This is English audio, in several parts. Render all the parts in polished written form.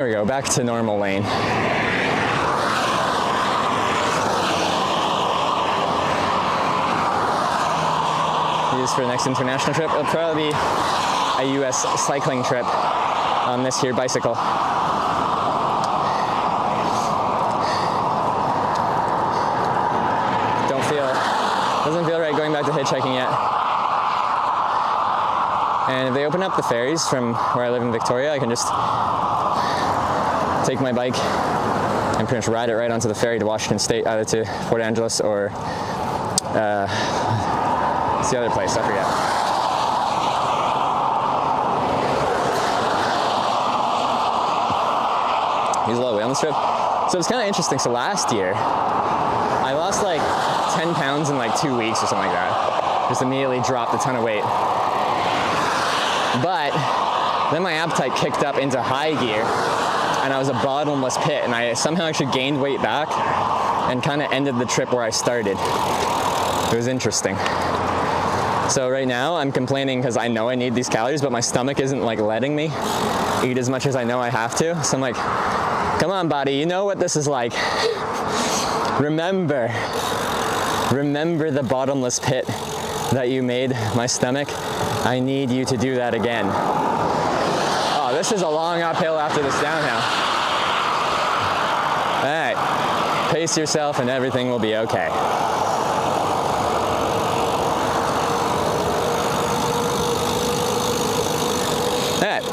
There we go, back to normal lane. Used for the next international trip. It'll probably be a US cycling trip on this here bicycle. Doesn't feel right going back to hitchhiking yet. And if they open up the ferries from where I live in Victoria, I can just take my bike and pretty much ride it right onto the ferry to Washington State, either to Port Angeles or it's the other place, I forget. Use a lot of weight on this trip. So it's kind of interesting. So last year, I lost like 10 pounds in like 2 weeks or something like that. Just immediately dropped a ton of weight. But then my appetite kicked up into high gear and I was a bottomless pit, and I somehow actually gained weight back and kind of ended the trip where I started. It was interesting. So right now I'm complaining because I know I need these calories, but my stomach isn't like letting me eat as much as I know I have to. So I'm like, come on, body, you know what this is like. Remember the bottomless pit that you made my stomach. I need you to do that again. Oh, this is a long uphill after this downhill. All right, pace yourself and everything will be okay. All right,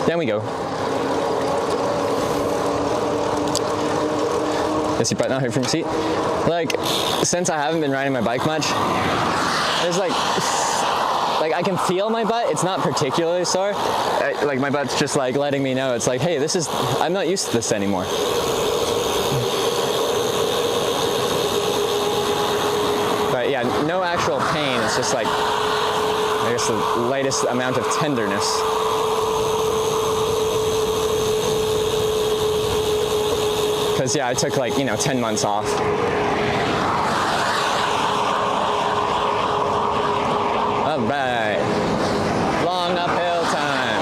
down we go. Yes, your butt not hurt from your seat. Like, since I haven't been riding my bike much, there's like I can feel my butt. It's not particularly sore. Like my butt's just like letting me know. It's like, hey, I'm not used to this anymore. But yeah, no actual pain. It's just like, I guess the lightest amount of tenderness. Because yeah, I took 10 months off. All right, long uphill time.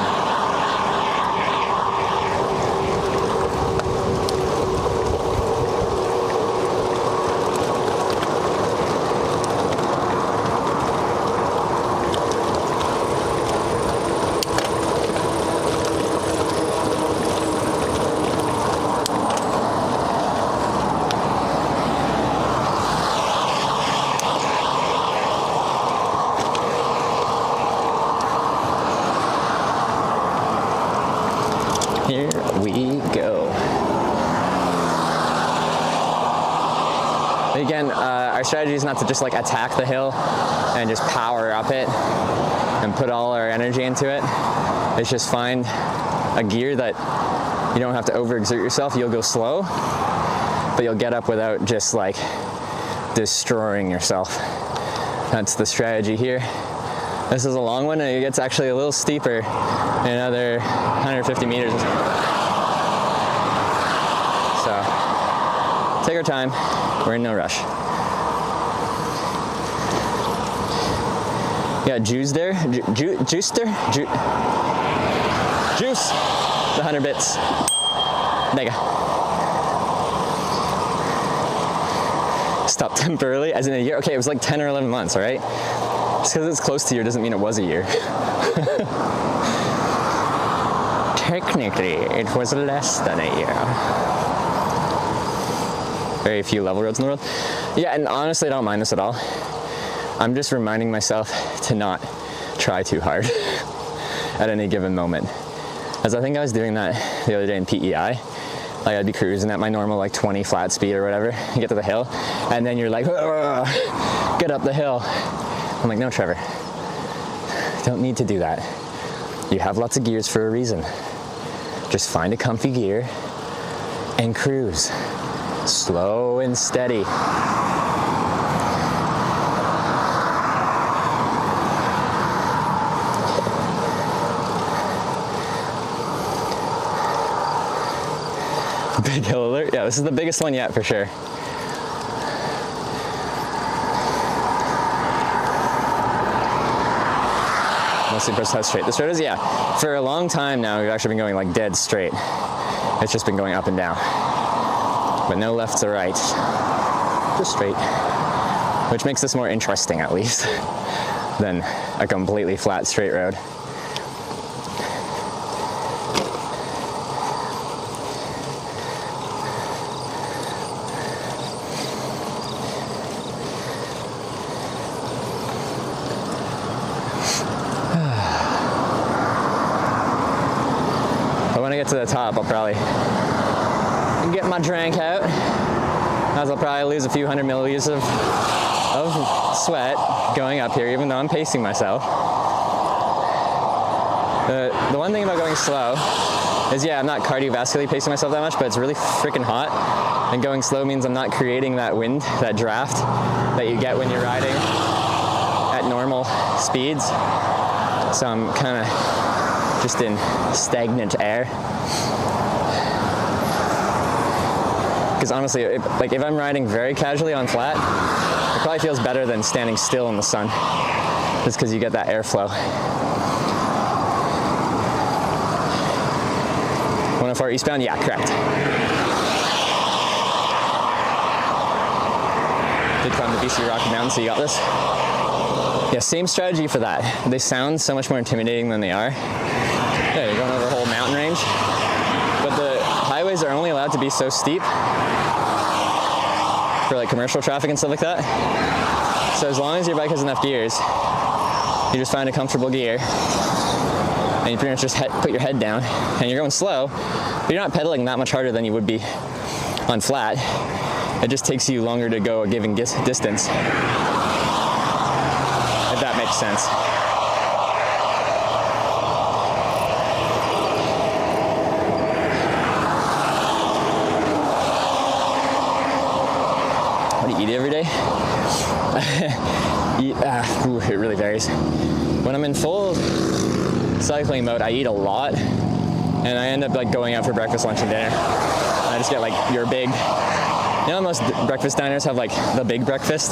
Here we go. Again, our strategy is not to just attack the hill and just power up it and put all our energy into it. It's just find a gear that you don't have to overexert yourself. You'll go slow, but you'll get up without just destroying yourself. That's the strategy here. This is a long one, and it gets actually a little steeper in another 150 meters or something. So, take our time. We're in no rush. You got Juice there? Juicer? Juice! The 100 bits. Mega. Stopped temporarily, as in a year. Okay, it was 10 or 11 months, all right? Just because it's close to a year doesn't mean it was a year. Technically, it was less than a year. Very few level roads in the world. Yeah, and honestly, I don't mind this at all. I'm just reminding myself to not try too hard at any given moment. As I think I was doing that the other day in PEI. I'd be cruising at my normal 20 flat speed or whatever. You get to the hill, and then you're like, get up the hill. I'm like, no, Trevor, don't need to do that. You have lots of gears for a reason. Just find a comfy gear and cruise. Slow and steady. Big hill alert. Yeah, this is the biggest one yet for sure. Mostly press how straight this road is. Yeah, for a long time now we've actually been going dead straight. It's just been going up and down. But no lefts or rights, just straight. Which makes this more interesting, at least, than a completely flat straight road. When I get to the top, I'll probably get my drink out, as I'll probably lose a few hundred milliliters of sweat going up here, even though I'm pacing myself. The one thing about going slow is, yeah, I'm not cardiovascularly pacing myself that much, but it's really freaking hot. And going slow means I'm not creating that wind, that draft that you get when you're riding at normal speeds. So I'm kind of just in stagnant air. Because honestly, if I'm riding very casually on flat, it probably feels better than standing still in the sun, just because you get that airflow. 104 eastbound? Yeah, correct. Did climb the BC Rocky Mountain, so you got this? Yeah, same strategy for that. They sound so much more intimidating than they are. Yeah, you're going over a whole mountain range, but the highways are only allowed to be so steep for like commercial traffic and stuff like that. So as long as your bike has enough gears, you just find a comfortable gear and you pretty much just put your head down and you're going slow, but you're not pedaling that much harder than you would be on flat. It just takes you longer to go a given distance, if that makes sense. What do you eat every day? It really varies. When I'm in full cycling mode, I eat a lot, and I end up like going out for breakfast, lunch, and dinner. I just get like your big, you know, most breakfast diners have like the big breakfast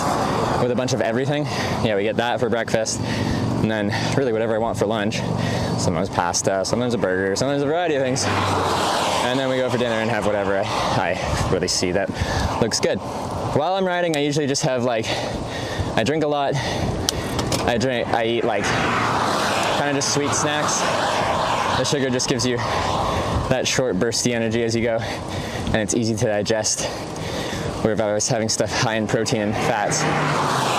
with a bunch of everything. Yeah, we get that for breakfast, and then really whatever I want for lunch. Sometimes pasta, sometimes a burger, sometimes a variety of things. And then we go for dinner and have whatever I really see that looks good. While I'm riding, I usually just have like, I drink a lot. I eat like kind of just sweet snacks. The sugar just gives you that short bursty energy as you go, and it's easy to digest. Where if I was having stuff high in protein and fats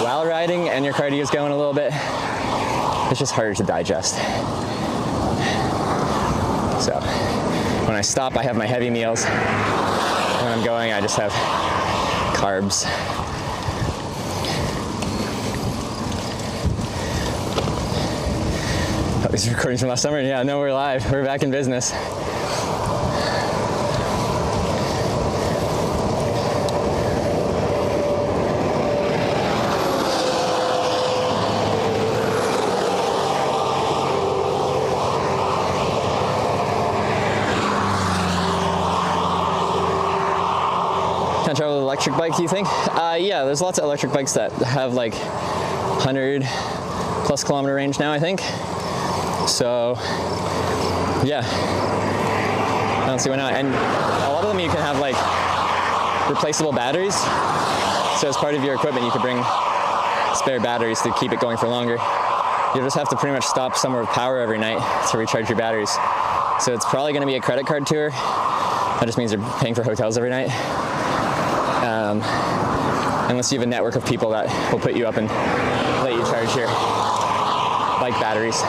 while riding and your cardio is going a little bit, it's just harder to digest. So when I stop, I have my heavy meals. When I'm going, I just have carbs. Oh, these recordings from last summer? Yeah, no, we're live. We're back in business. Travel with an electric bike, do you think? Yeah, there's lots of electric bikes that have like 100 plus kilometer range now, I think. So yeah, I don't see why not. And a lot of them you can have like replaceable batteries. So as part of your equipment, you could bring spare batteries to keep it going for longer. You'll just have to pretty much stop somewhere with power every night to recharge your batteries. So it's probably going to be a credit card tour. That just means you're paying for hotels every night. Unless you have a network of people that will put you up and let you charge your bike batteries.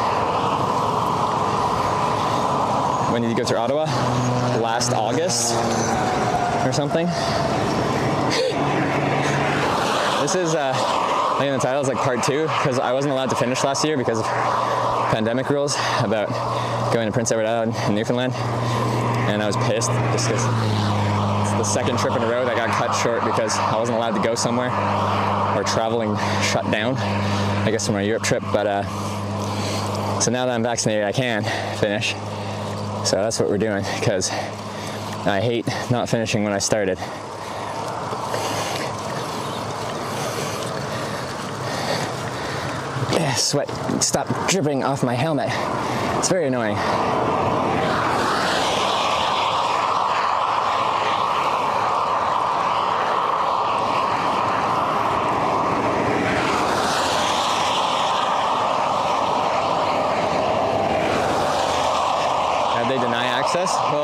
When did you go to Ottawa? Last August or something? This is, I think the title is like part 2, because I wasn't allowed to finish last year because of pandemic rules about going to Prince Edward Island in Newfoundland. And I was pissed just because the second trip in a row that got cut short because I wasn't allowed to go somewhere, or traveling shut down, I guess, for my Europe trip. But so now that I'm vaccinated, I can finish. So that's what we're doing, because I hate not finishing when I started. Sweat, stop dripping off my helmet. It's very annoying.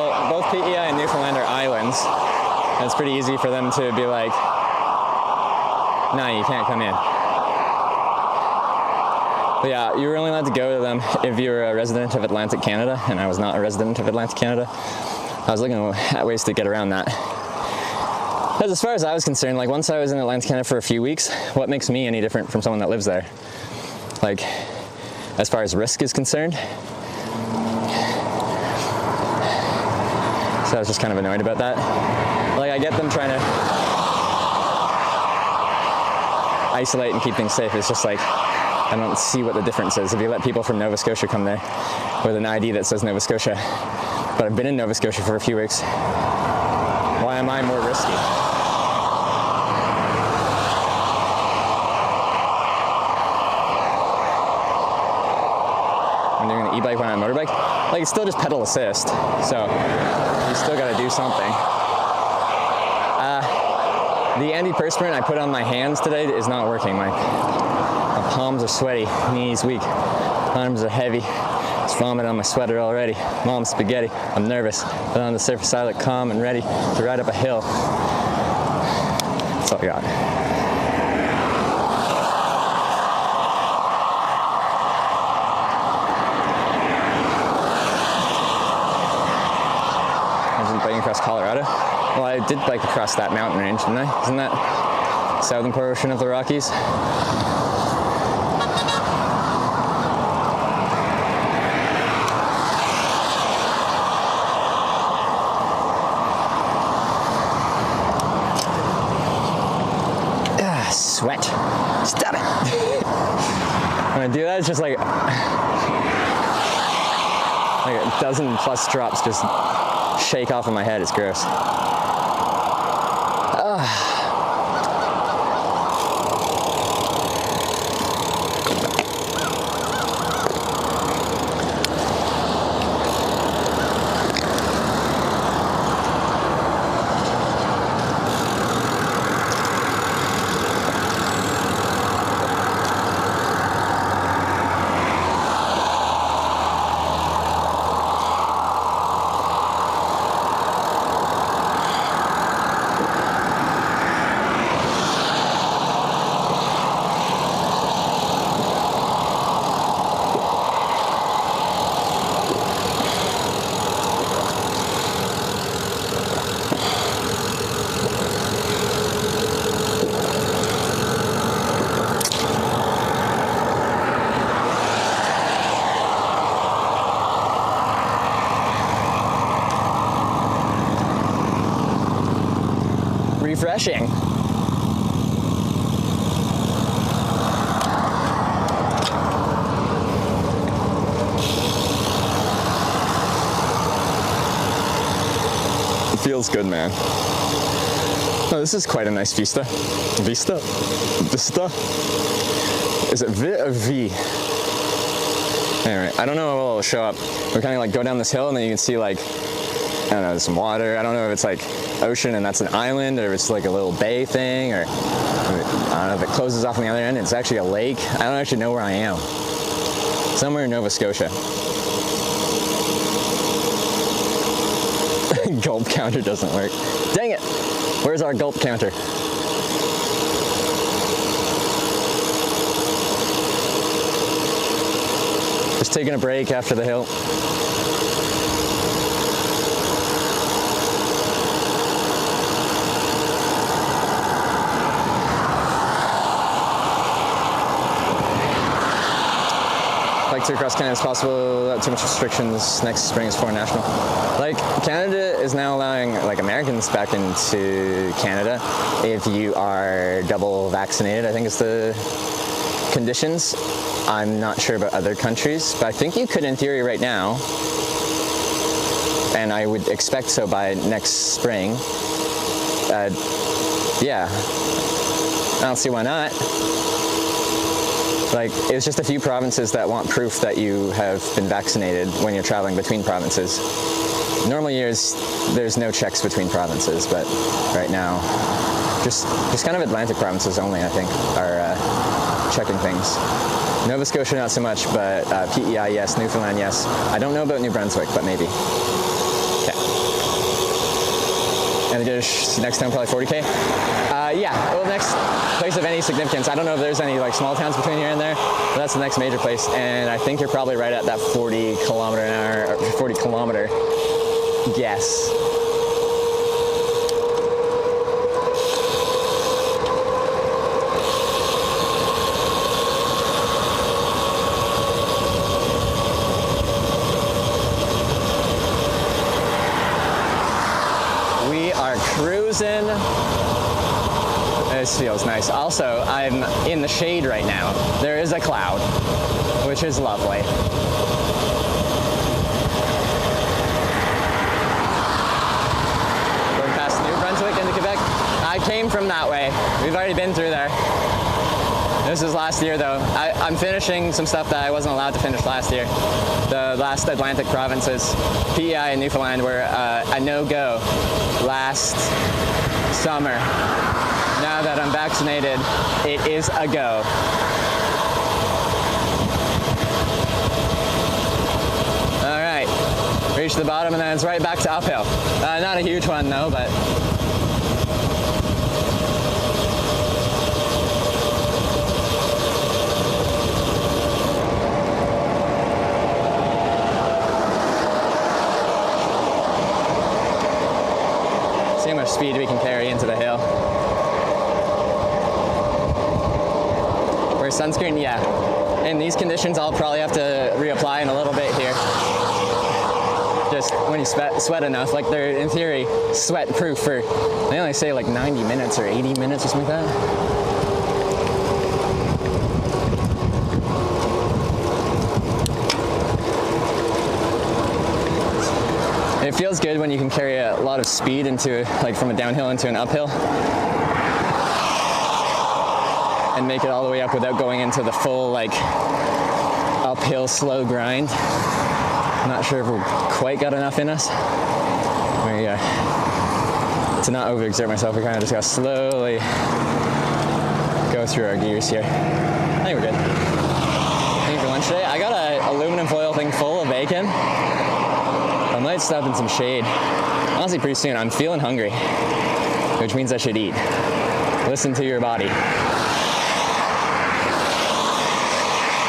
Well, both PEI and Newfoundland are islands. And it's pretty easy for them to be like, no, you can't come in. But yeah, you were only allowed to go to them if you were a resident of Atlantic Canada, and I was not a resident of Atlantic Canada. I was looking at ways to get around that. Because as far as I was concerned, like once I was in Atlantic Canada for a few weeks, what makes me any different from someone that lives there? Like, as far as risk is concerned. So I was just kind of annoyed about that. Like, I get them trying to isolate and keep things safe. It's just like, I don't see what the difference is. If you let people from Nova Scotia come there with an ID that says Nova Scotia, but I've been in Nova Scotia for a few weeks, why am I more risky? I'm doing an e-bike when I'm on a motorbike. Like, it's still just pedal assist, so you still gotta do something. The antiperspirant I put on my hands today is not working. My palms are sweaty, knees weak, arms are heavy. It's vomit on my sweater already. Mom, spaghetti. I'm nervous, but on the surface I look calm and ready to ride up a hill. That's all I got. Biking across Colorado. Well, I did bike across that mountain range, didn't I? Isn't that southern portion of the Rockies? Sweat. Stop it. When I do that, it's just like a dozen plus drops just shake off of my head. It's gross. Refreshing. It feels good, man. Oh, this is quite a nice vista. Vista? Is it V or V? Anyway, I don't know what will show up. We kind of like go down this hill and then you can see like, I don't know, there's some water. I don't know if it's like ocean and that's an island, or if it's like a little bay thing, or I don't know if it closes off on the other end. It's actually a lake. I don't actually know where I am. Somewhere in Nova Scotia. Gulp counter doesn't work. Dang it! Where's our gulp counter? Just taking a break after the hill. To across Canada as possible without too much restrictions. Next spring is foreign national. Like, Canada is now allowing like Americans back into Canada if you are double vaccinated, I think is the conditions. I'm not sure about other countries, but I think you could in theory right now, and I would expect so by next spring. Yeah, I don't see why not. Like, it's just a few provinces that want proof that you have been vaccinated when you're traveling between provinces. Normal years, there's no checks between provinces, but right now, just kind of Atlantic provinces only, I think, are checking things. Nova Scotia, not so much, but PEI, yes. Newfoundland, yes. I don't know about New Brunswick, but maybe. Okay. And the next town probably 40K. Yeah, well, next place of any significance. I don't know if there's any like small towns between here and there, but that's the next major place. And I think you're probably right at that 40 kilometer an hour, or 40 kilometer guess. We are cruising. This feels nice. Also, I'm in the shade right now. There is a cloud, which is lovely. Going past New Brunswick into Quebec. I came from that way. We've already been through there. This is last year though. I'm finishing some stuff that I wasn't allowed to finish last year. The last Atlantic provinces, PEI and Newfoundland, were a no-go last summer. Now that I'm vaccinated, it is a go. All right, reach the bottom and then it's right back to uphill. Not a huge one though, but see how much speed we can carry into the hill. Wear sunscreen, yeah. In these conditions, I'll probably have to reapply in a little bit here. Just when you sweat enough, like they're in theory sweat proof for, they only say like 90 minutes or 80 minutes or something like that. It feels good when you can carry a lot of speed into, like from a downhill into an uphill and make it all the way up without going into the full like uphill slow grind. I'm not sure if we've quite got enough in us. To not overexert myself, we kind of just got to slowly go through our gears here. I think we're good. Anything for lunch today? I got an aluminum foil thing full of bacon. I might stop in some shade. Honestly, pretty soon. I'm feeling hungry, which means I should eat. Listen to your body.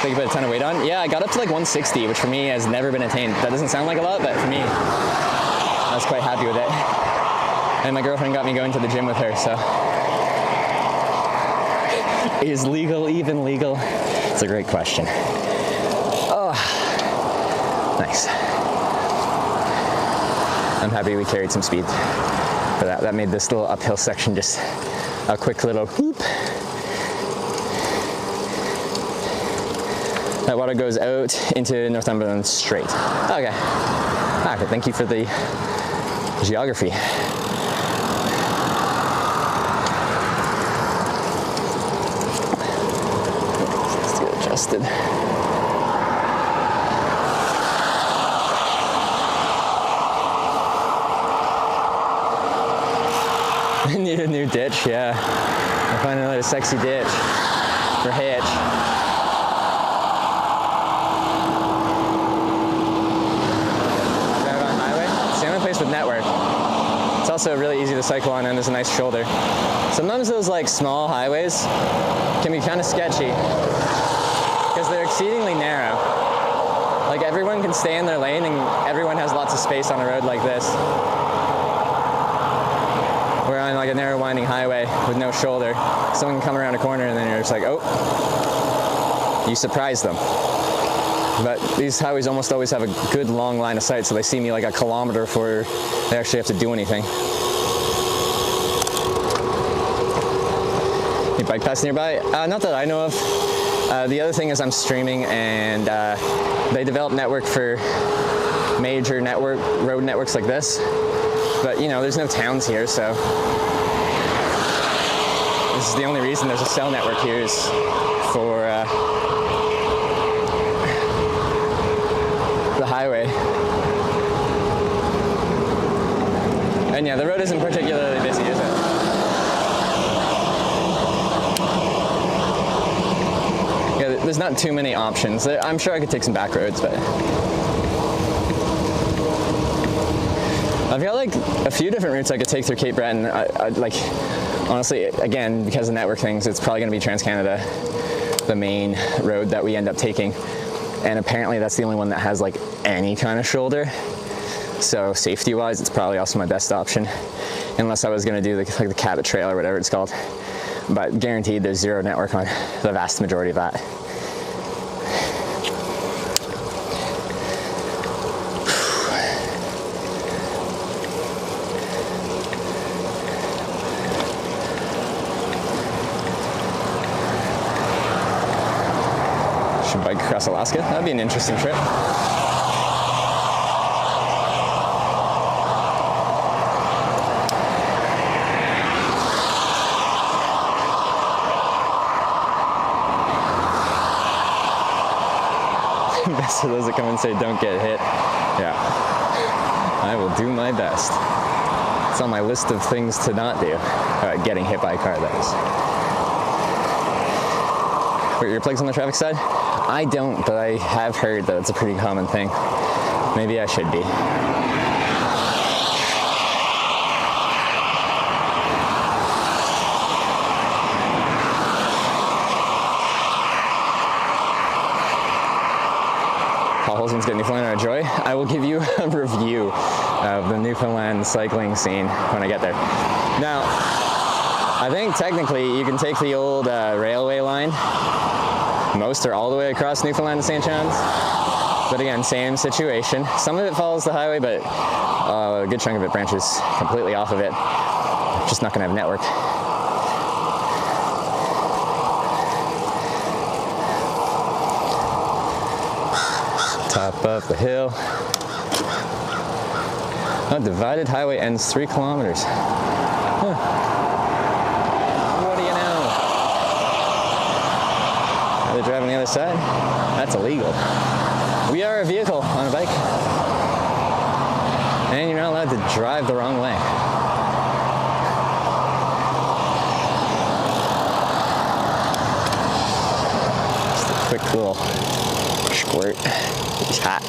Think you put a ton of weight on? Yeah, I got up to like 160, which for me has never been attained. That doesn't sound like a lot, but for me, I was quite happy with it. And my girlfriend got me going to the gym with her, so. Is legal even legal? It's a great question. Oh, nice. I'm happy we carried some speed for that. That made this little uphill section just a quick little whoop. That water goes out into Northumberland straight. Okay. Okay, thank you for the geography. Let's get adjusted. I need a new ditch, yeah. I'll find another sexy ditch for hitch. Drive on highway. It's the only place with network. It's also really easy to cycle on and there's a nice shoulder. Sometimes those like small highways can be kind of sketchy because they're exceedingly narrow. Like everyone can stay in their lane and everyone has lots of space on a road like this. We're on like a narrow winding highway with no shoulder. Someone can come around a corner and then you're just like, oh, you surprise them. But these highways almost always have a good long line of sight, so they see me like a kilometer before they actually have to do anything. Any bike paths nearby? Not that I know of. The other thing is I'm streaming and they develop network for major road networks like this. But you know, there's no towns here, so this is the only reason there's a cell network here is for the highway. And yeah, the road isn't particularly busy, is it? Yeah, there's not too many options. I'm sure I could take some back roads, but I've got like a few different routes I could take through Cape Breton. I like, honestly, again, because of network things, it's probably going to be Trans-Canada, the main road that we end up taking. And apparently that's the only one that has like any kind of shoulder. So safety-wise, it's probably also my best option, unless I was going to do like the Cabot Trail or whatever it's called. But guaranteed there's zero network on the vast majority of that. Should bike across Alaska. That'd be an interesting trip. Best of those that come and say don't get hit. Yeah, I will do my best. It's on my list of things to not do. Getting hit by a car, that is. Were earplugs on the traffic side? I don't, but I have heard that it's a pretty common thing. Maybe I should be. Paul Holzman's got Newfoundland on a Joy. I will give you a review of the Newfoundland cycling scene when I get there. Now, I think technically you can take the old railway line, most or all the way across Newfoundland to St. John's. But again, same situation. Some of it follows the highway, but a good chunk of it branches completely off of it. Just not gonna have network. Top of the hill. Oh, divided highway ends 3 kilometers. Huh. What do you know? Are they driving the other side? That's illegal. We are a vehicle on a bike. And you're not allowed to drive the wrong way. Just a quick little squirt. It's hot.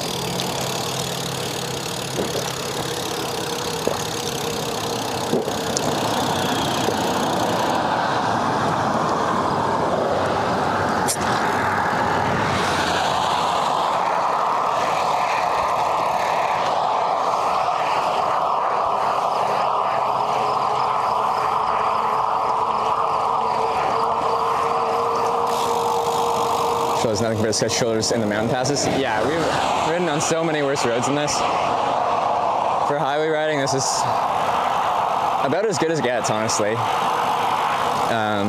Shows nothing but sketchy shoulders in the mountain passes. Yeah, we've ridden on so many worse roads than this. For highway riding, this is about as good as it gets, honestly. I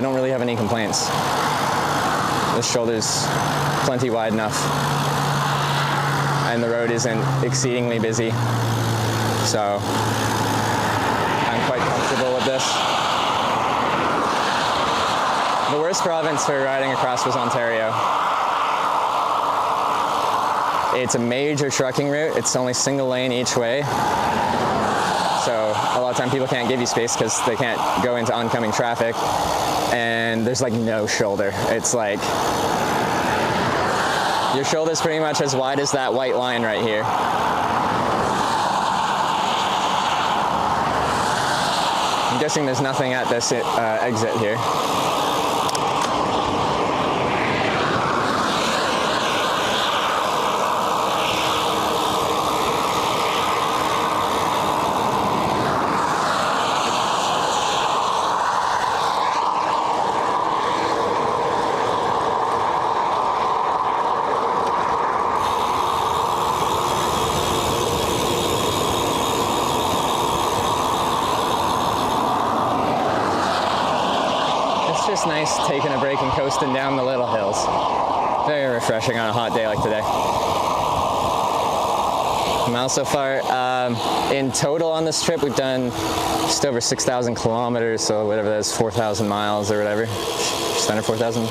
don't really have any complaints. The shoulder's plenty wide enough, and the road isn't exceedingly busy, so I'm quite comfortable with this. The worst province for riding across was Ontario. It's a major trucking route. It's only single lane each way. So a lot of time people can't give you space because they can't go into oncoming traffic. And there's like no shoulder. It's like your shoulder's pretty much as wide as that white line right here. I'm guessing there's nothing at this exit here. It's nice taking a break and coasting down the little hills. Very refreshing on a hot day like today. Miles so far. In total on this trip, we've done just over 6,000 kilometers, so whatever that is, 4,000 miles or whatever. Just under 4,000.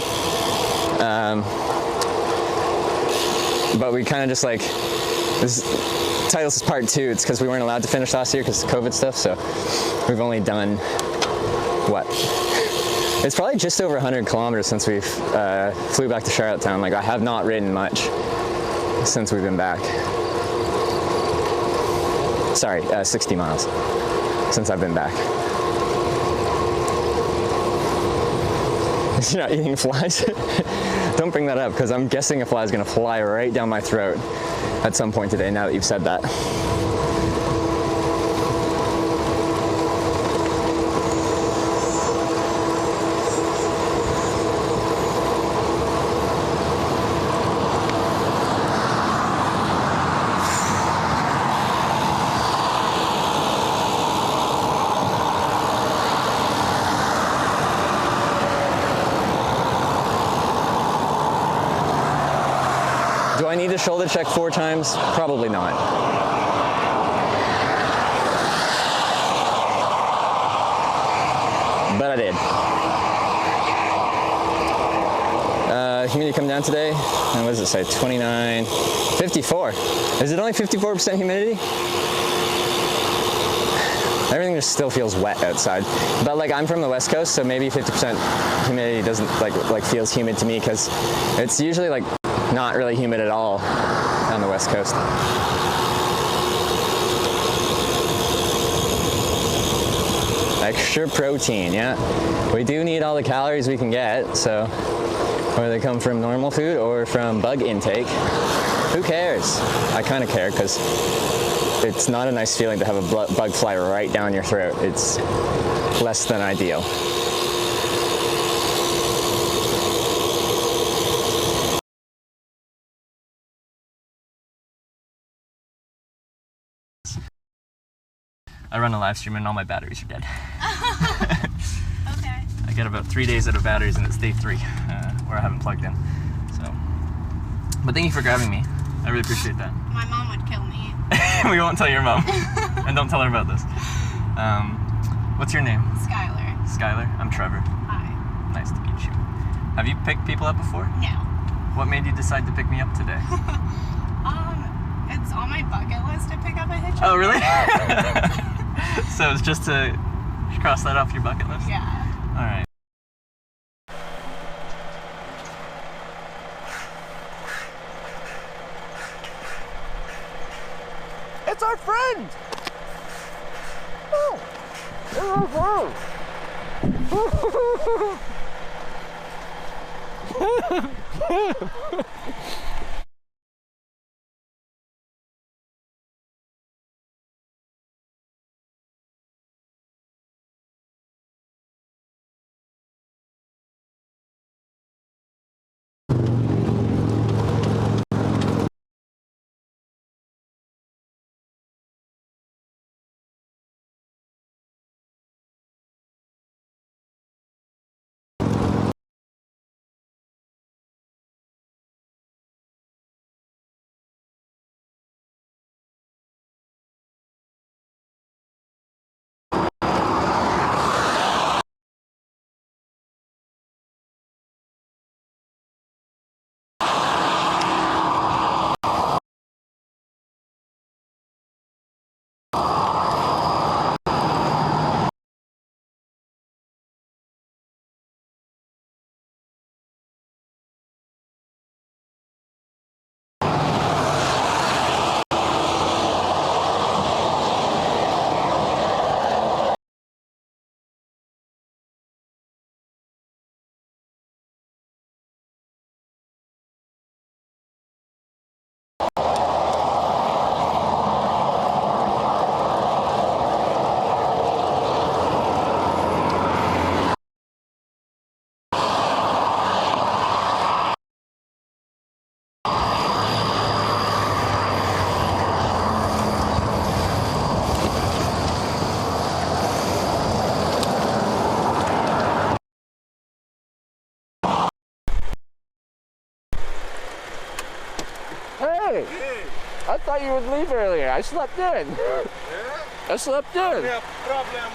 But we kind of just like, this titles is part 2. It's because we weren't allowed to finish last year because of COVID stuff, so we've only done, what? It's probably just over 100 kilometers since we flew back to Charlottetown. Like, I have not ridden much since we've been back. sorry, 60 miles since I've been back. You're not eating flies? Don't bring that up, because I'm guessing a fly is going to fly right down my throat at some point today, now that you've said that. Do I need to shoulder check 4 times? Probably not. But I did. Humidity come down today. And what does it say? 29, 54. Is it only 54% humidity? Everything just still feels wet outside. But like, I'm from the West Coast, so maybe 50% humidity doesn't like feels humid to me, because it's usually like not really humid at all on the West Coast. Extra protein, yeah. We do need all the calories we can get, so whether they come from normal food or from bug intake, who cares? I kind of care, because it's not a nice feeling to have a bug fly right down your throat. It's less than ideal. I run a live stream and all my batteries are dead. Okay. I get about 3 days out of batteries, and it's day 3 where I haven't plugged in. So, but thank you for grabbing me. I really appreciate that. My mom would kill me. We won't tell your mom, and don't tell her about this. What's your name? Skylar. Skylar. I'm Trevor. Hi. Nice to meet you. Have you picked people up before? No. What made you decide to pick me up today? It's on my bucket list to pick up a hitchhiker. Oh, really? So it's just to cross that off your bucket list? Yeah. All right. It's our friend! Oh. Hey! I thought you would leave earlier. I slept in. Yeah? I slept in. Yeah, problem.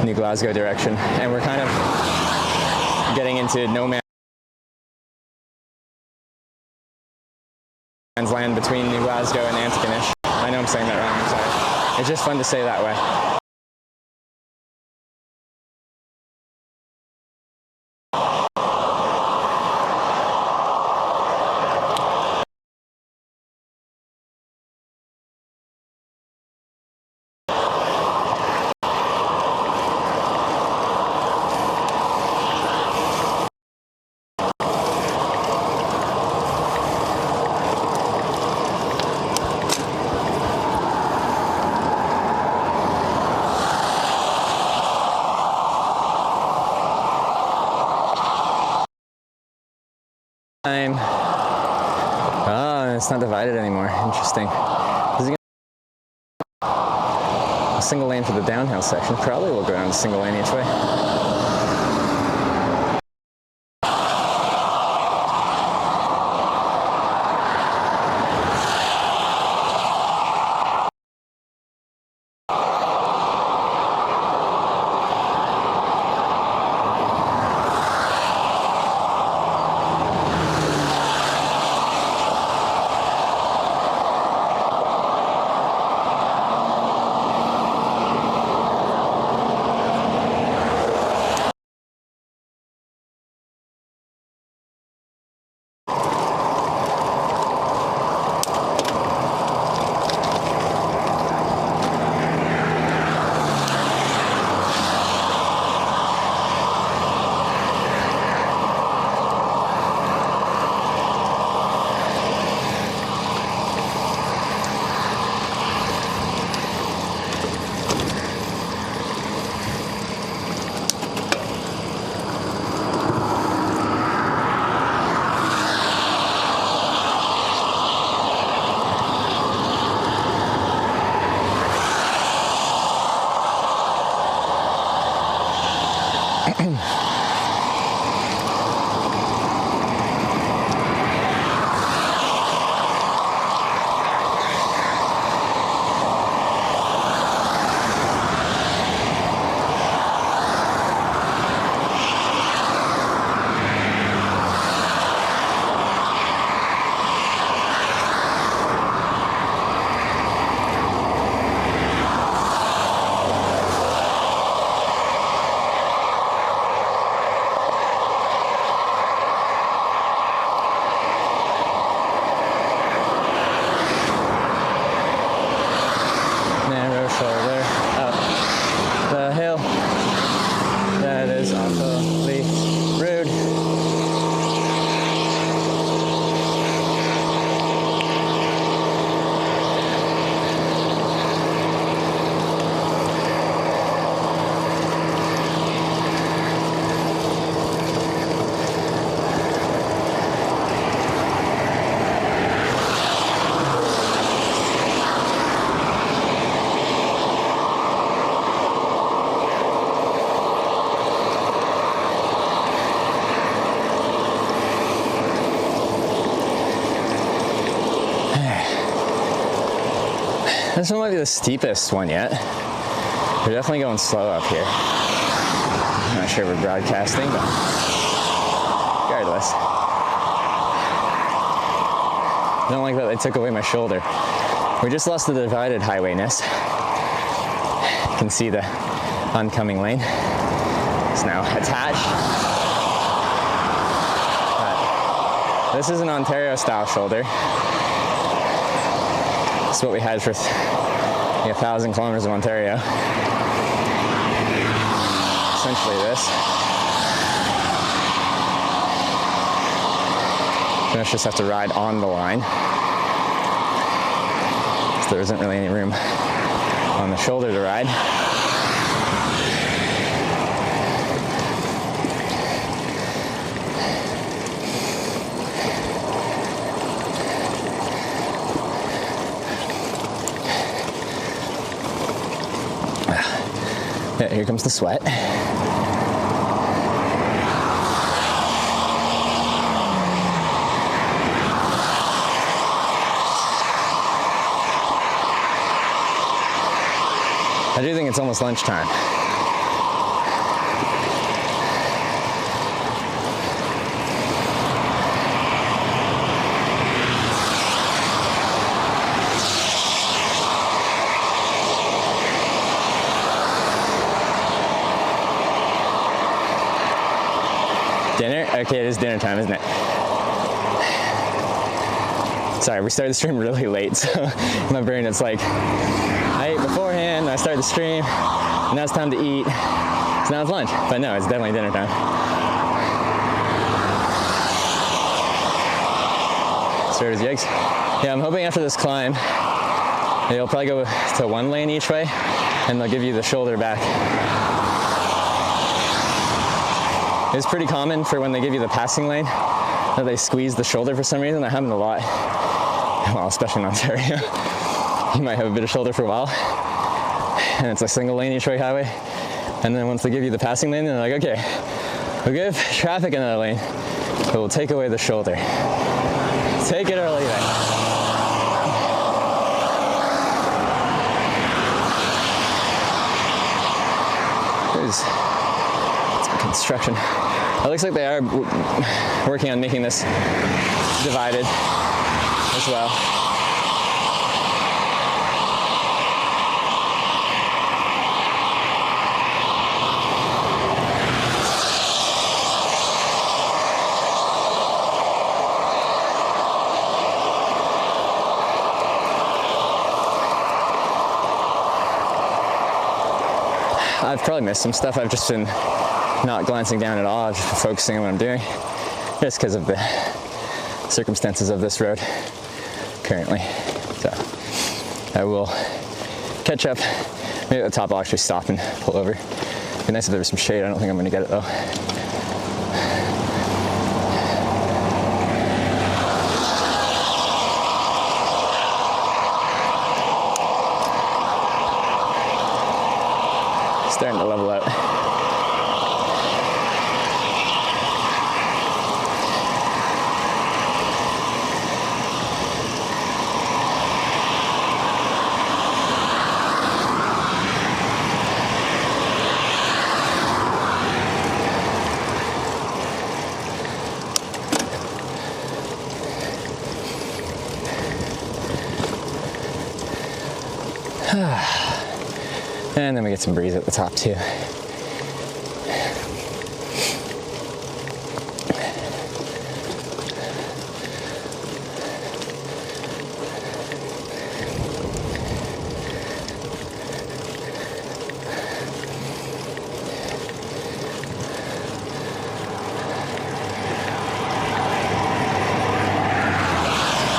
New Glasgow direction, and we're kind of getting into no man's land between New Glasgow and Antigonish. I know I'm saying that wrong, I'm sorry. It's just fun to say that way. Oh, it's not divided anymore. Interesting. Is it a single lane for the downhill section? Probably will go down a single lane each way. This one might be the steepest one yet. We're definitely going slow up here. I'm not sure if we're broadcasting, but regardless. I don't like that they took away my shoulder. We just lost the divided highwayness. You can see the oncoming lane. It's now attached. But this is an Ontario style shoulder. This is what we had for 1,000 kilometers of Ontario. Essentially this. You just have to ride on the line. So there isn't really any room on the shoulder to ride. Yeah, here comes the sweat. I do think it's almost lunchtime. Dinner? Okay, it is dinner time, isn't it? Sorry, we started the stream really late, so my brain is like, I ate beforehand, I started the stream, and now it's time to eat. So now it's lunch, but no, it's definitely dinner time. Started yikes. Yeah, I'm hoping after this climb, they'll probably go to one lane each way, and they'll give you the shoulder back. It's pretty common for when they give you the passing lane that they squeeze the shoulder for some reason. That happened a lot. Well, especially in Ontario. You might have a bit of shoulder for a while, and it's a single lane each way highway. And then once they give you the passing lane, they're like, okay, we'll give traffic another lane, but we'll take away the shoulder. Take it or leave it. There's some construction. It looks like they are working on making this divided as well. I've probably missed some stuff. I've just been not glancing down at all. I've just been focusing on what I'm doing, just because of the circumstances of this road currently. So I will catch up. Maybe at the top I'll actually stop and pull over. It'd be nice if there was some shade. I don't think I'm going to get it though. Starting to level out. And then we get some breeze at the top too. You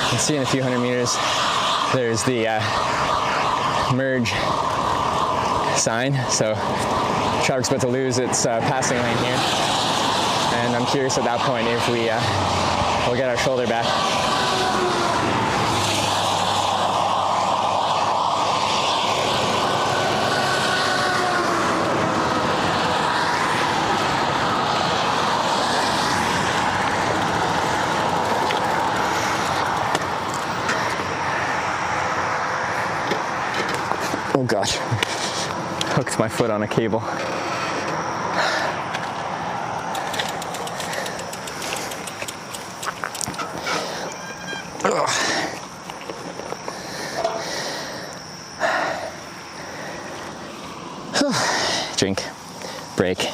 can see in a few hundred meters, there's the merge sign, so traffic's about to lose its passing lane here, and I'm curious at that point if we will get our shoulder back. Oh gosh. Hooked my foot on a cable. Ugh. Drink, break.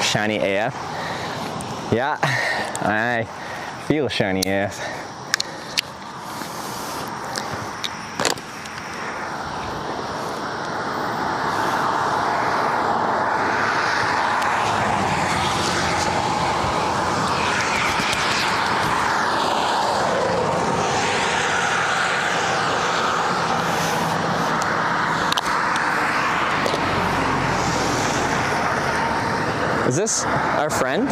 Shiny AF. Yeah, I feel shiny AF. Is this our friend?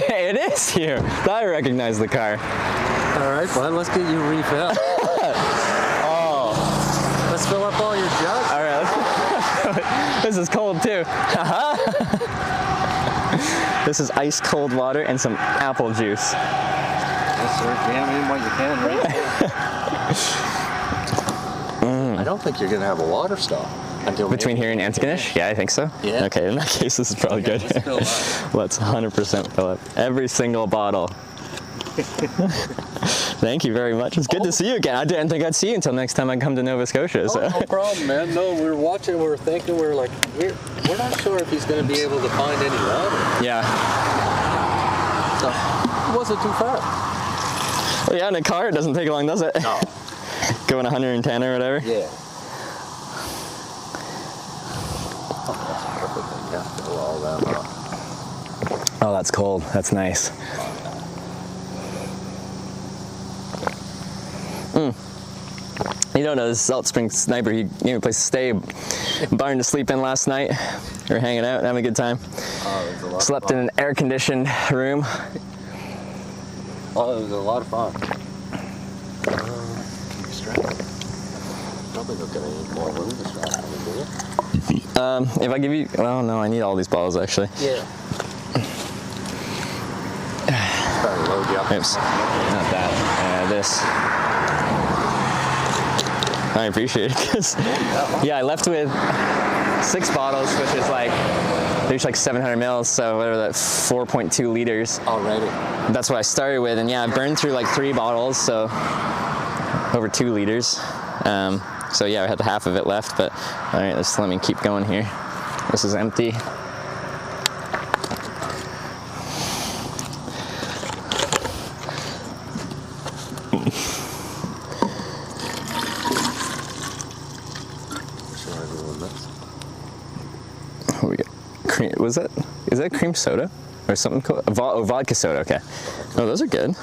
It is you. I recognize the car. All right, bud, let's get you refilled. Let's fill up all your jugs. All right. This is cold too. This is ice cold water and some apple juice. Yes, sir. Jam in what you can, right? I don't think you're gonna have a water stop until Between here and Antigonish? Yeah, I think so. Yeah. Okay, in that case, this is probably good. Let's fill up. Let's 100% fill up every single bottle. Thank you very much. It's good to see you again. I didn't think I'd see you until next time I come to Nova Scotia. So. Oh, no problem, man. No, we were watching, we were thinking, we were like, we're not sure if he's going to be able to find any water. Yeah. So, it wasn't too far. Well, yeah, in a car, it doesn't take long, does it? No. Going 110 or whatever. Yeah. Oh, that's perfect. Yeah, fill all that up. Oh, that's cold. That's nice. You don't know, this is Salt Spring Sniper. He gave me a place to stay, barn to sleep in last night. We were hanging out, having a good time. Oh, it was a lot Slept of fun. in an air-conditioned room. Oh, it was a lot of fun. Probably not going to need more room to strap on, do you? If I give you, well, no, I need all these bottles actually. Yeah. Better load you up. Oops, not that. This. I appreciate it because, yeah, I left with 6 bottles, which is like, there's like 700 mils, so whatever that, 4.2 liters. Already. That's what I started with, and yeah, I burned through like 3 bottles, so over 2 liters. So yeah, I had half of it left, but all right, let me keep going here. This is empty. What we got? Cream, is that cream soda or something called? Oh, vodka soda. Okay. Oh, those are good.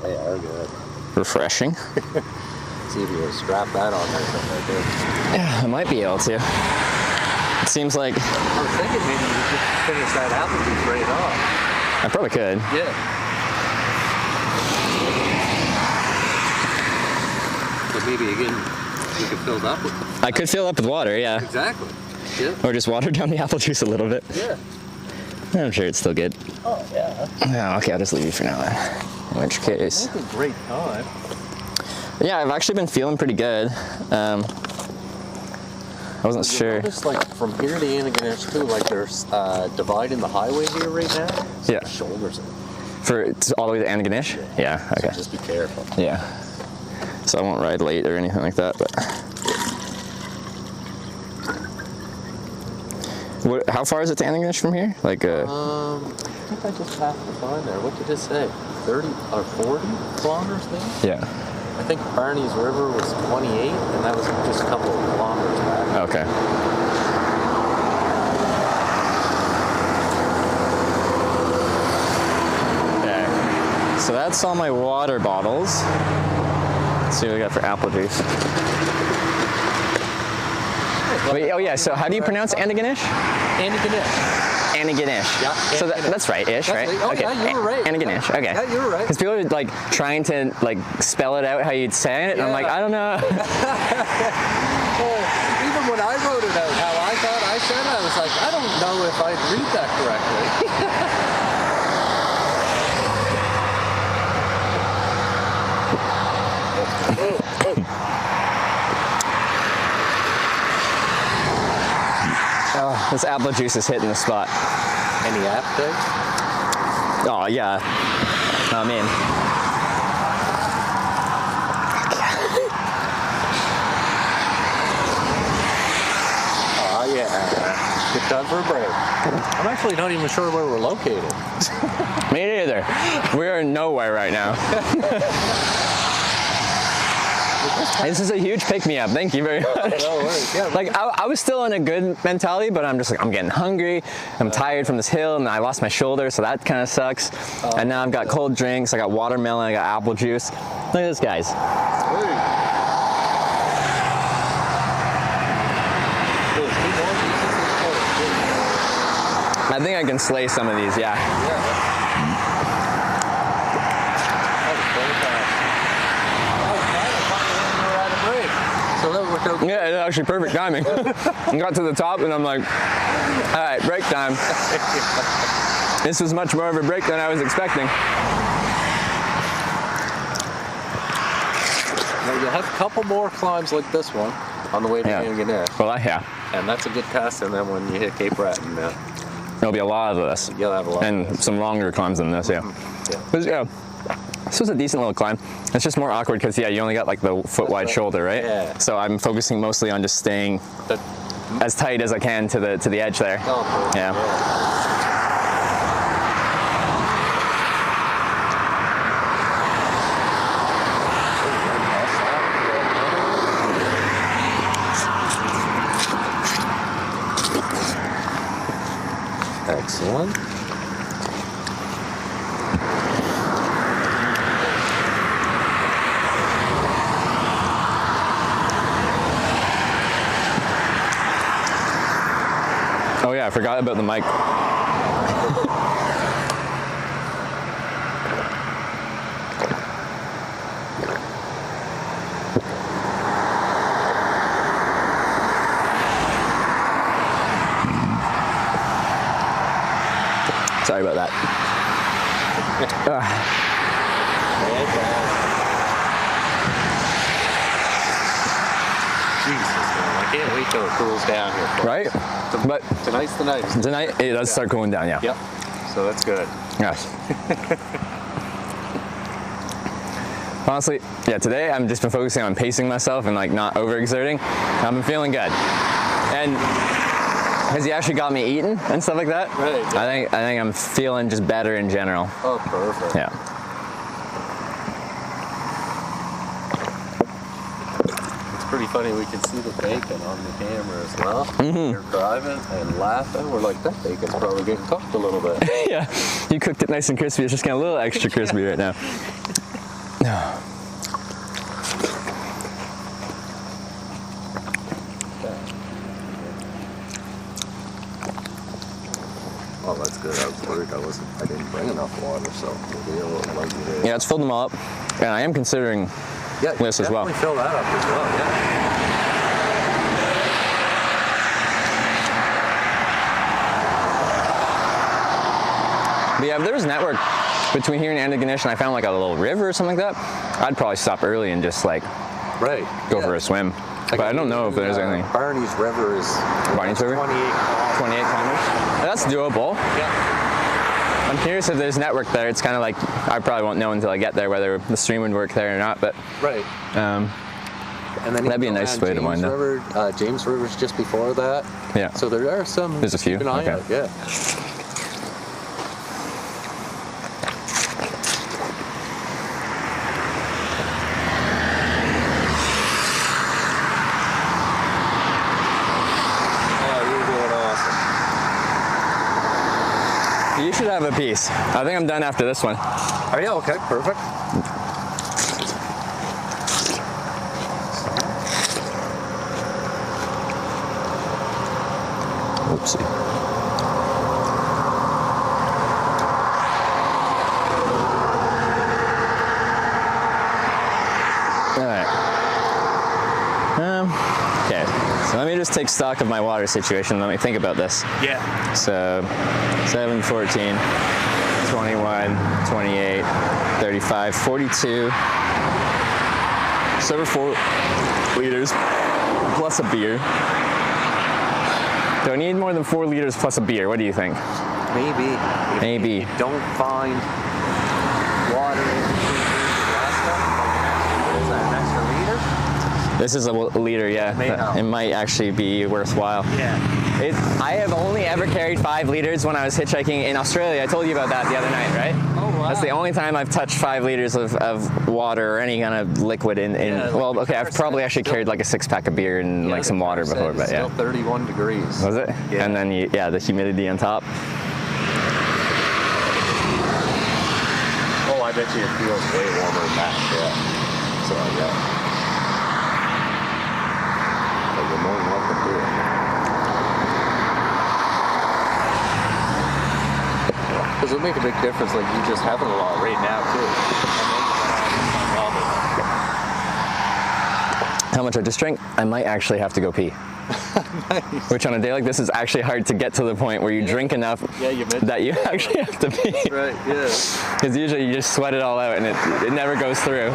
They are good. Refreshing. See if you can strap that on there something like this. Yeah, I might be able to. It seems like I was thinking maybe you could just finish that apple juice right off. I probably could. Yeah. But maybe again, you could fill it up with. I could fill up with water, yeah. Exactly. Yeah. Or just water down the apple juice a little bit. Yeah. I'm sure it's still good. Oh yeah. Oh, okay, I'll just leave you for now then. In which case. That's a great time. Yeah, I've actually been feeling pretty good. I wasn't sure. Notice, like from here to Antigonish too, like there's divide in the highway here right now. So Yeah. the shoulders. All the way to Antigonish? Yeah, So okay. just be careful. Yeah. So I won't ride late or anything like that, but. How far is it to Antigonish from here? Like I think I just passed the sign there. What did it say? 30 or 40 kilometers maybe? Yeah. I think Barney's River was 28, and that was just a couple of kilometers back. Okay. Okay. So that's all my water bottles. Let's see what we got for apple juice. Wait, oh yeah, so how do you pronounce Antigonish? Antigonish. Antigonish. Yeah, So Antigonish. that's right-ish, right? Right. Oh, okay. yeah, you were right. Antigonish, okay. Yeah, you were right. Because people are like trying to like spell it out how you'd say it, and I'm like, Yeah. I don't know. Well, even when I wrote it out, how I thought I said it, I was like, I don't know if I'd read that correctly. Oh, this apple juice is hitting the spot. Any appetite? Oh yeah. Oh man. Oh yeah. Good time for a break. I'm actually not even sure where we're located. Me neither. We are nowhere right now. This is a huge pick-me-up. Thank you very much. No worries. Yeah. Like I was still in a good mentality, but I'm just like I'm getting hungry. I'm tired from this hill, and I lost my shoulder, so that kind of sucks. And now I've got cold drinks. I got watermelon. I got apple juice. Look at this, guys. I think I can slay some of these. Yeah. So that worked out. Yeah, it's actually perfect timing. I got to the top and I'm like, all right, break time. This was much more of a break than I was expecting. Now you'll have a couple more climbs like this one on the way to Antigonish. Well, yeah. And that's a good test, and then when you hit Cape Breton, There'll be a lot of this. you'll have a lot of And this. some longer climbs than this, yeah. Yeah. But yeah, this was a decent little climb. It's just more awkward because, yeah, you only got like the foot wide right. shoulder, right? Yeah. So I'm focusing mostly on just staying But, as tight as I can to the edge there. oh, perfect. Yeah. Excellent. Oh yeah, I forgot about the mic. Sorry about that. Jesus, man. I can't wait till it cools down here. Folks. Right? But Tonight's the night. tonight it does start cooling down, yeah. Yep. So that's good. Yes. Honestly, yeah, today I've just been focusing on pacing myself and like not overexerting. I've been feeling good. And has he actually got me eating and stuff like that? Right, yeah. I think I'm feeling just better in general. Oh, perfect. Yeah. It's pretty funny. We can see the bacon on the camera as well. You're driving and laughing. We're like, that bacon's probably getting cooked a little bit. Yeah. You cooked it nice and crispy. It's just getting a little extra crispy right now. Oh, that's good. I was worried I didn't bring enough water, so maybe a little like it is. Yeah, it's filled them all up. And I am considering Yeah, this as well. definitely fill that up as well, yeah. But yeah, if there was network between here and Antigonish and I found like a little river or something like that, I'd probably stop early and just like Right. go for a swim. But I don't know if there's anything. Barney's River is Barney's River? 28 miles. 28 kilometers? That's doable. Yeah. I'm curious if there's network there. It's kind of like, I probably won't know until I get there whether the stream would work there or not, but Right. And then That'd be a nice way to wind up. River, James River's just before that. yeah. So there are some. There's a few, Keep an eye okay. out, yeah. Oh, you're doing awesome. You should have a piece. I think I'm done after this one. Oh yeah, okay, perfect. Oopsie. Alright. Okay. So let me just take stock of my water situation. Let me think about this. Yeah. So 7, 14, 21, 28, 35, 42. Just over 4 liters plus a beer. Do I need more than 4 liters plus a beer? What do you think? Maybe. Maybe. If you don't find water in between Alaska, what is that, an extra liter? This is a liter, yeah. May help. It might actually be worthwhile. Yeah. I have only ever carried 5 liters when I was hitchhiking in Australia. I told you about that the other night, right? Oh, wow. That's the only time I've touched 5 liters of water or any kind of liquid in Yeah, well, like okay, I've probably actually carried like a 6-pack of beer and like some water before, but yeah. Still 31 degrees. Was it? Yeah. And then, the humidity on top. Oh, I bet you it feels way warmer than that. Yeah. So, yeah. But you're more than welcome to it. Because it'll make a big difference, like you just having a lot right now, too. And then you got all this on top of how much I just drank, I might actually have to go pee. Which on a day like this is actually hard to get to the point where you drink enough that you actually have to pee. Right, yeah. Because usually you just sweat it all out and it never goes through.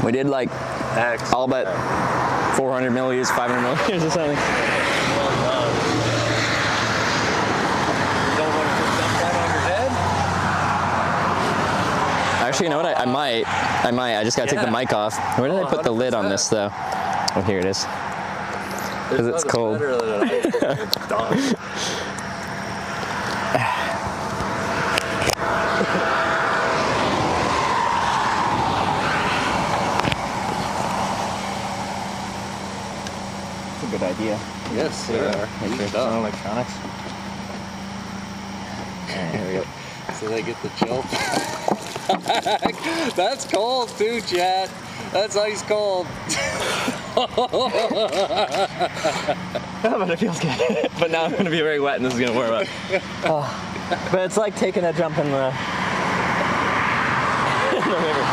We did like all but 400 milliliters, 500 milliliters or something. Actually, you know what? I might. I just gotta take the mic off. Where did I put the lid on this though? Oh, here it is. Because it's cold. Good idea. Yes, they are. Make sure it's no electronics. Alright, here we go. So they get the chill. That's cold too, Chad. That's ice cold. But it feels good. But now I'm going to be very wet and this is going to warm up. Oh. But it's like taking a jump in the river.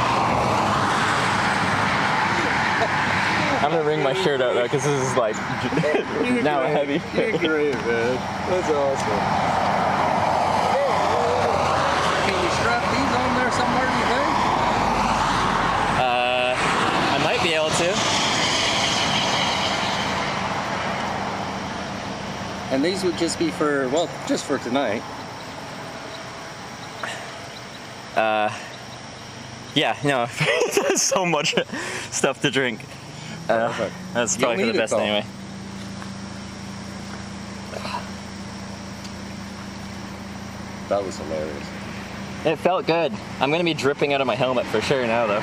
I'm going to wring my shirt out though because this is like now heavy. You're great, man. That's awesome. Can you strap these on there somewhere, do you think? I might be able to. And these would just be for, well, just for tonight. Yeah, no, there's so much stuff to drink. That's probably for the best anyway. That was hilarious. It felt good. I'm going to be dripping out of my helmet for sure now though.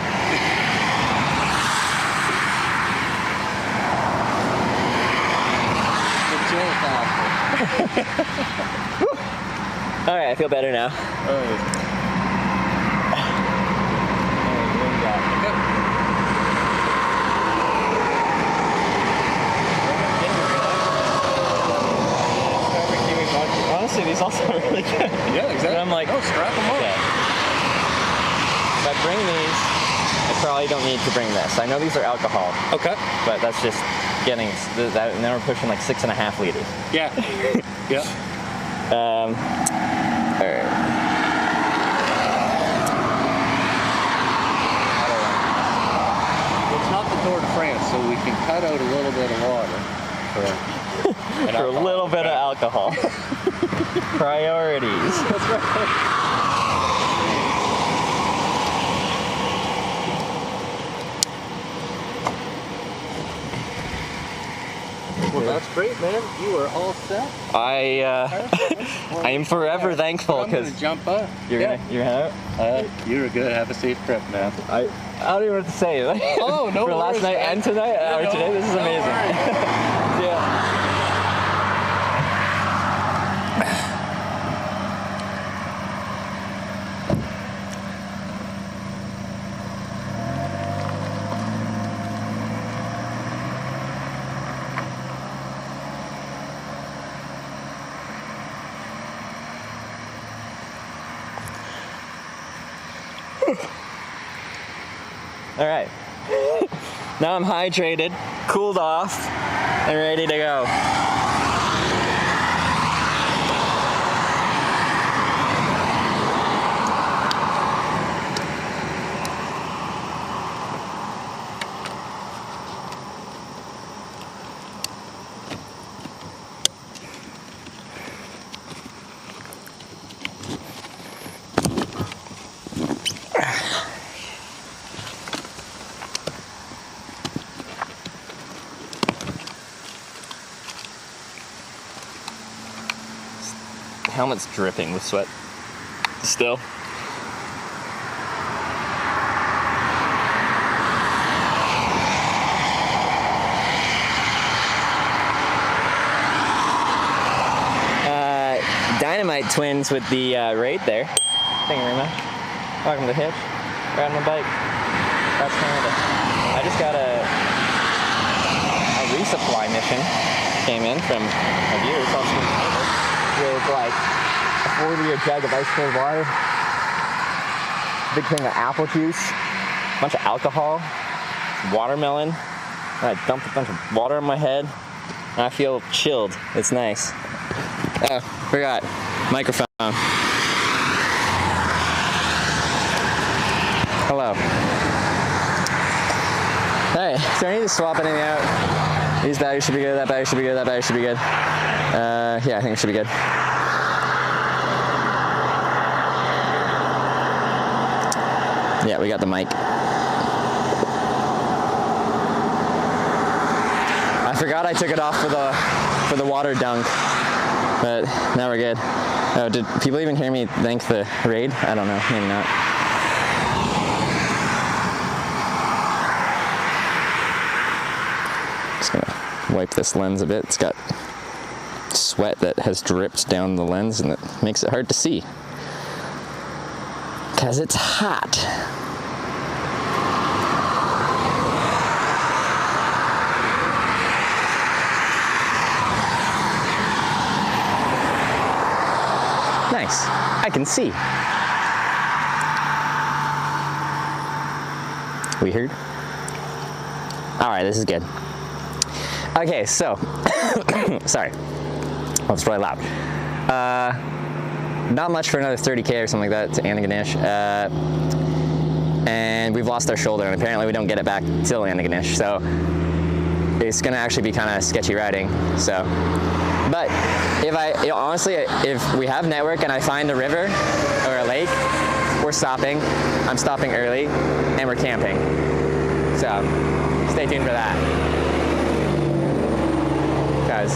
Alright, I feel better now. Honestly, these also are really good. Yeah, exactly. And I'm like, oh, strap them up. Yeah. If I bring these, I probably don't need to bring this. I know these are alcohol. Okay. But that's just getting that. Now we're pushing like 6.5 liters. Yeah. Yeah. All right. It's not the Tour de France, so we can cut out a little bit of water For a little bit of alcohol. Priorities. That's right. Well, that's great, man. You are all set. I am forever thankful I'm gonna because jump up. you're gonna You're good. Have a safe trip, man. I don't even know what to say. Oh, no For last worries, night man. and tonight, or today, this is amazing. Yeah. All right. Now I'm hydrated, cooled off, and ready to go. helmet's dripping with sweat still. Dynamite twins with the raid there. Thank you very much. Welcome to Hitch. Riding my bike. That's Canada. I just got a resupply mission. Came in from a viewer with like a 40-year jug of ice cold water, big thing of apple juice, a bunch of alcohol, watermelon. And I dumped a bunch of water on my head, and I feel chilled. It's nice. Oh, forgot. Microphone. Hello. Alright, so I need to swap anything out. These batteries should be good, that battery should be good, that battery should be good. Yeah, I think it should be good. Yeah, we got the mic. I forgot I took it off for the water dunk. But now we're good. Oh, did people even hear me thank the raid? I don't know, maybe not. Just gonna wipe this lens a bit. It's got sweat that has dripped down the lens and it makes it hard to see. 'Cause it's hot. Nice. I can see. We heard? Alright, this is good. Okay, so, sorry. Oh, it's probably loud. Not much for another 30K or something like that to Antigonish. And we've lost our shoulder, and apparently we don't get it back till Antigonish, so it's gonna actually be kind of sketchy riding, so. But if honestly, if we have network and I find a river or a lake, we're stopping. I'm stopping early, and we're camping. So stay tuned for that, because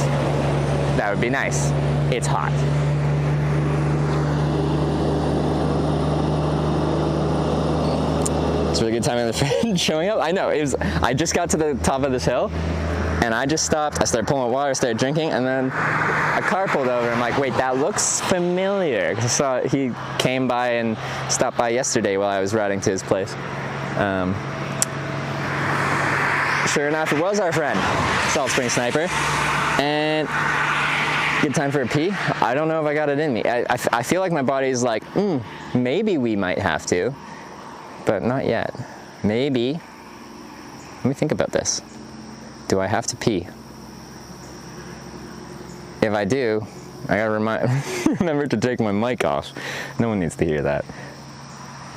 that would be nice. It's hot. It's a really good time of the friend showing up. I know, I just got to the top of this hill, and I just stopped. I started pulling water, started drinking, and then a car pulled over. I'm like, wait, that looks familiar. I saw he came by and stopped by yesterday while I was riding to his place. Sure enough, it was our friend, Salt Spring Sniper. And good time for a pee. I don't know if I got it in me. I feel like my body's like, maybe we might have to, but not yet. Maybe. Let me think about this. Do I have to pee? If I do, I gotta remember to take my mic off. No one needs to hear that.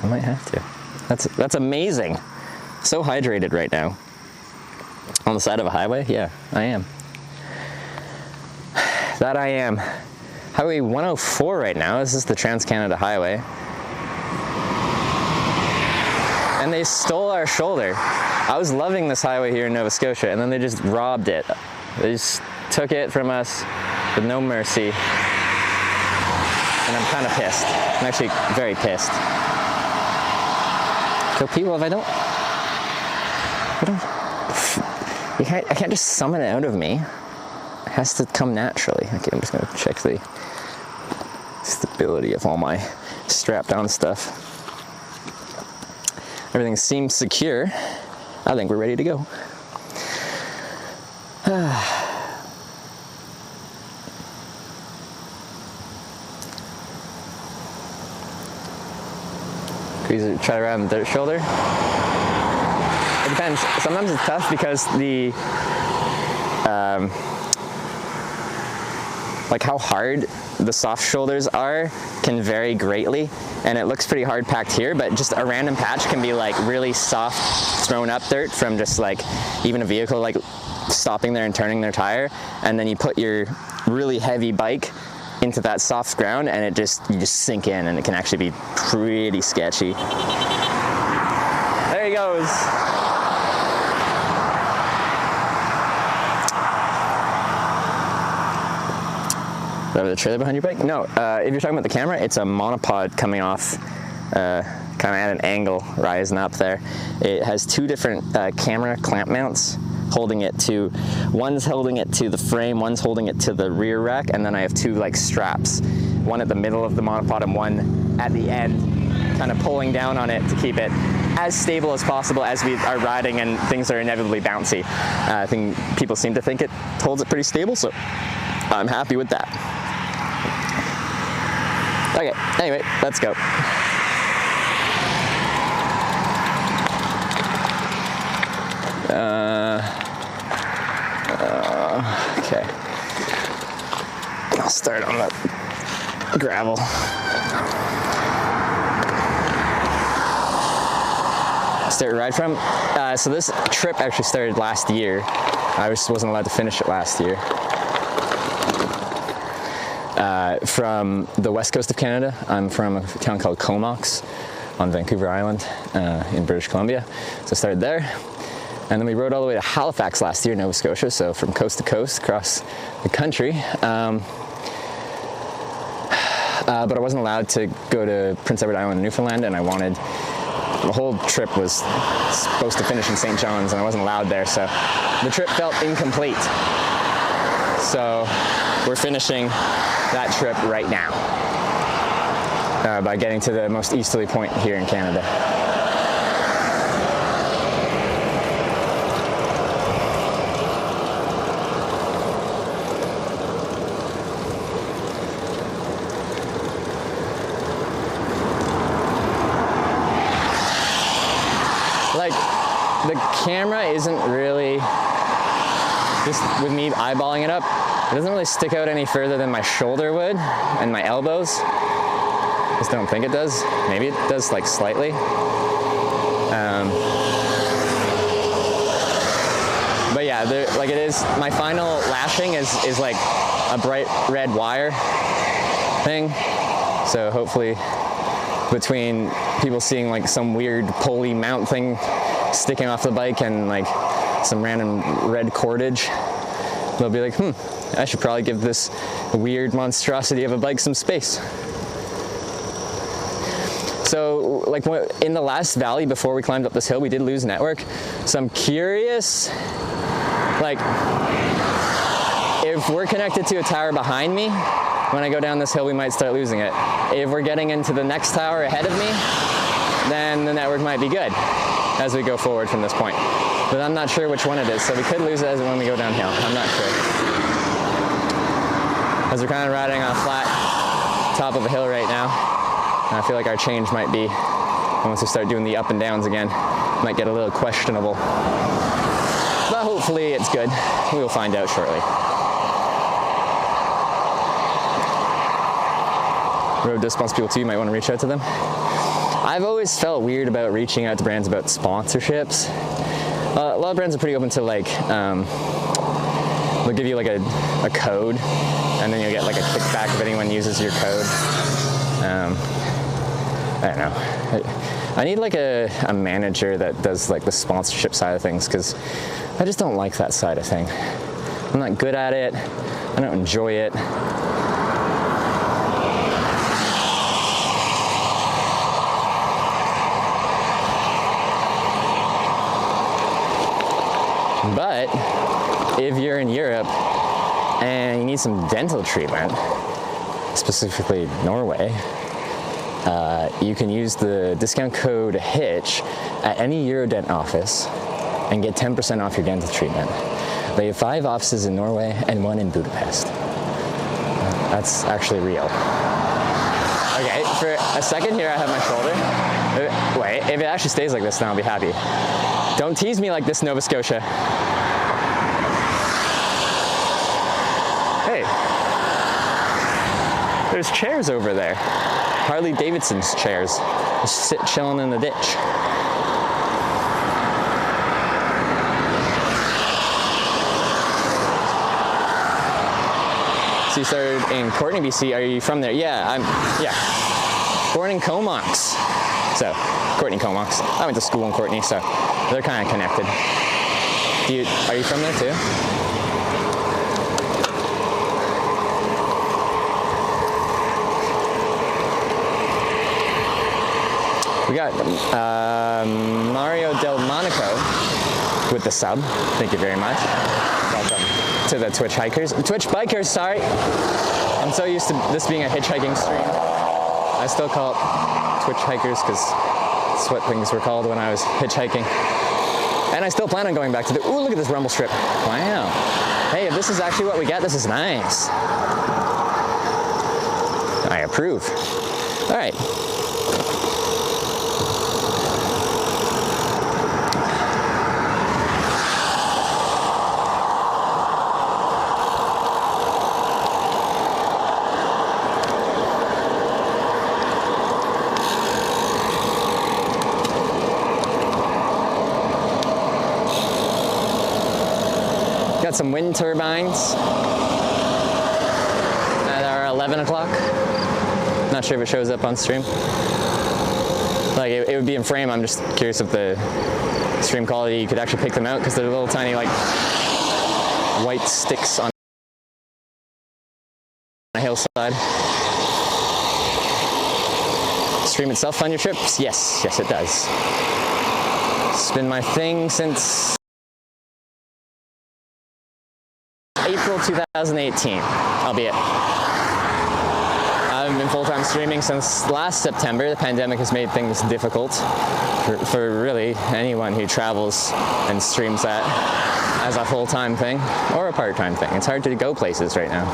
I might have to. That's amazing. So hydrated right now. On the side of a highway? Yeah, I am. That I am. Highway 104 right now. This is the Trans-Canada Highway. And they stole our shoulder. I was loving this highway here in Nova Scotia, and then they just robbed it. They just took it from us with no mercy. And I'm kind of pissed. I'm actually very pissed. So people, if I can't just summon it out of me. It has to come naturally. Okay, I'm just gonna check the stability of all my strapped on stuff. Everything seems secure. I think we're ready to go. Try to ride on the shoulder. It depends. Sometimes it's tough because the like how hard the soft shoulders are can vary greatly, and it looks pretty hard packed here, but just a random patch can be like really soft thrown up dirt from just like even a vehicle like stopping there and turning their tire, and then you put your really heavy bike into that soft ground, and you just sink in, and it can actually be pretty sketchy. There he goes. The trailer behind your bike? No, if you're talking about the camera, it's a monopod coming off, kind of at an angle, rising up there. It has two different camera clamp mounts holding it to, one's holding it to the frame, one's holding it to the rear rack, and then I have two like straps, one at the middle of the monopod and one at the end, kind of pulling down on it to keep it as stable as possible as we are riding and things are inevitably bouncy. I think people seem to think it holds it pretty stable, so I'm happy with that. Okay, anyway, let's go. Okay. I'll start on the gravel. Start a ride from. So this trip actually started last year. I wasn't allowed to finish it last year. From the west coast of Canada. I'm from a town called Comox on Vancouver Island in British Columbia. So I started there. And then we rode all the way to Halifax last year, Nova Scotia, so from coast to coast across the country. But I wasn't allowed to go to Prince Edward Island in Newfoundland, and the whole trip was supposed to finish in St. John's, and I wasn't allowed there, so the trip felt incomplete. So we're finishing that trip right now by getting to the most easterly point here in Canada. Like, the camera isn't really, just with me eyeballing it up, it doesn't really stick out any further than my shoulder would and my elbows. I just don't think it does. Maybe it does like slightly. But yeah, like it is, my final lashing is like a bright red wire thing. So hopefully between people seeing like some weird pulley mount thing sticking off the bike and like some random red cordage, they'll be like, I should probably give this weird monstrosity of a bike some space. So like in the last valley before we climbed up this hill, we did lose network. So I'm curious, like if we're connected to a tower behind me, when I go down this hill, we might start losing it. If we're getting into the next tower ahead of me, then the network might be good as we go forward from this point. But I'm not sure which one it is, so we could lose it as when we go downhill. I'm not sure. As we're kind of riding on a flat top of a hill right now, I feel like our change might be, once we start doing the up and downs again, might get a little questionable. But hopefully it's good. We will find out shortly. Road Discounts people too, you might want to reach out to them. I've always felt weird about reaching out to brands about sponsorships. A lot of brands are pretty open to like, they'll give you like a code, and then you'll get like a kickback if anyone uses your code. I don't know. I need like a manager that does like the sponsorship side of things, because I just don't like that side of thing. I'm not good at it. I don't enjoy it. But if you're in Europe and you need some dental treatment, specifically Norway, you can use the discount code HITCH at any Eurodent office and get 10% off your dental treatment. They have 5 offices in Norway and 1 in Budapest. That's actually real. Okay, for a second here I have my shoulder. Wait, if it actually stays like this, then I'll be happy. Don't tease me like this, Nova Scotia. Hey, there's chairs over there. Harley Davidson's chairs. Just chilling in the ditch. So you started in Courtenay, BC. Are you from there? Yeah, born in Comox. So, Courtenay, Comox. I went to school in Courtenay, so they're kind of connected. Are you from there too? We got Mario Del Monaco with the sub. Thank you very much. Welcome to the Twitch Hikers. Twitch Bikers, sorry. I'm so used to this being a hitchhiking stream. I still call it Twitch Hikers because that's what things were called when I was hitchhiking. And I still plan on going back to the, ooh, look at this rumble strip. Wow. Hey, if this is actually what we get, this is nice. I approve. All right. Got some wind turbines at our 11 o'clock. Not sure if it shows up on stream. Like it would be in frame. I'm just curious if the stream quality, you could actually pick them out because they're little tiny like white sticks on a hillside. Stream itself fund your trips? Yes, yes it does. It's been my thing since April 2018, albeit. I've been full-time streaming since last September. The pandemic has made things difficult for really anyone who travels and streams that as a full-time thing or a part-time thing. It's hard to go places right now.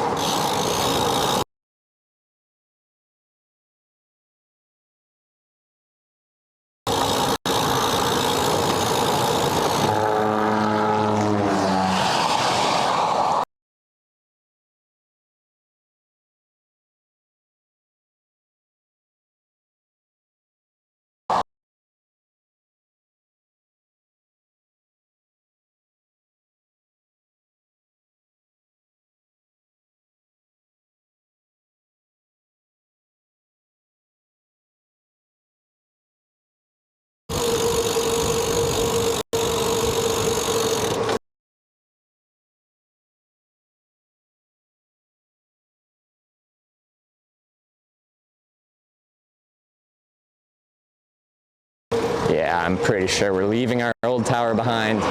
Yeah, I'm pretty sure we're leaving our old tower behind.